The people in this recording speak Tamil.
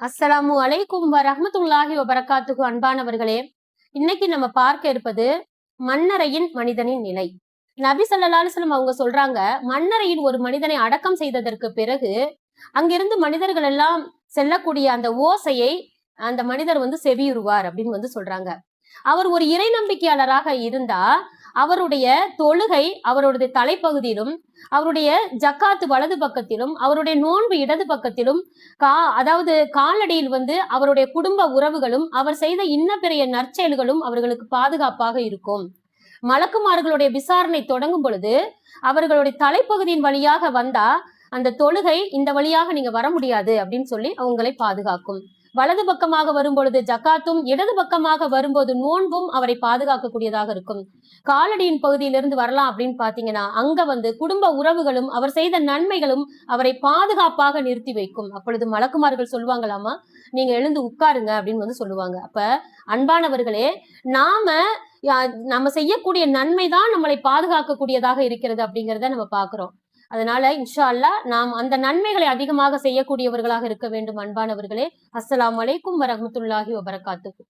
அஸ்ஸலாமு அலைக்கும் வரஹ்மத்துல்லாஹி வபரகாத்துஹு. அன்பானவர்களே, இன்னைக்கு நம்ம பார்க்க இருப்பது மண்ணறையின் மனிதனின் நிலை. நபி ஸல்லல்லாஹு அலைஹி வஸல்லம் அவங்க சொல்றாங்க, மண்ணறையில் ஒரு மனிதனை அடக்கம் செய்ததற்கு பிறகு அங்கிருந்து மனிதர்கள் எல்லாம் செல்லக்கூடிய அந்த ஓசையை அந்த மனிதர் செவியுறுவார் அப்படின்னு சொல்றாங்க. அவர் ஒரு இறை நம்பிக்கையாளராக இருந்தா அவருடைய தொழுகை அவருடைய தலைப்பகுதியிலும், அவருடைய ஜக்காத்து வலது பக்கத்திலும், அவருடைய நோன்பு இடது பக்கத்திலும், அதாவது காலடியில் அவருடைய குடும்ப உறவுகளும் அவர் செய்த இன்ன பெரிய நற்செயல்களும் அவர்களுக்கு பாதுகாப்பாக இருக்கும். மலக்குமார்களுடைய விசாரணை தொடங்கும் பொழுது அவர்களுடைய தலைப்பகுதியின் வழியாக வந்தா அந்த தொழுகை இந்த வழியாக நீங்க வர முடியாது அப்படின்னு சொல்லி அவங்களை பாதுகாக்கும். வலது பக்கமாக வரும்பொழுது ஜக்காத்தும், இடது பக்கமாக வரும்போது நோன்பும் அவரை பாதுகாக்கக்கூடியதாக இருக்கும். காலடியின் பகுதியிலிருந்து வரலாம் அப்படின்னு பாத்தீங்கன்னா அங்க குடும்ப உறவுகளும் அவர் செய்த நன்மைகளும் அவரை பாதுகாப்பாக நிறுத்தி வைக்கும். அப்பொழுது மலக்குமார்கள் சொல்லுவாங்களாமா, நீங்க எழுந்து உட்காருங்க அப்படின்னு சொல்லுவாங்க. அப்ப அன்பானவர்களே, நம்ம செய்யக்கூடிய நன்மைதான் நம்மளை பாதுகாக்கக்கூடியதாக இருக்கிறது அப்படிங்கிறத நம்ம பாக்குறோம். அதனால இன்ஷா அல்லாஹ் நாம் அந்த நன்மைகளை அதிகமாக செய்யக்கூடியவர்களாக இருக்க வேண்டும். அன்பானவர்களே, அஸ்ஸலாமு அலைக்கும் வரஹ்மத்துல்லாஹி வபரகாத்துஹு.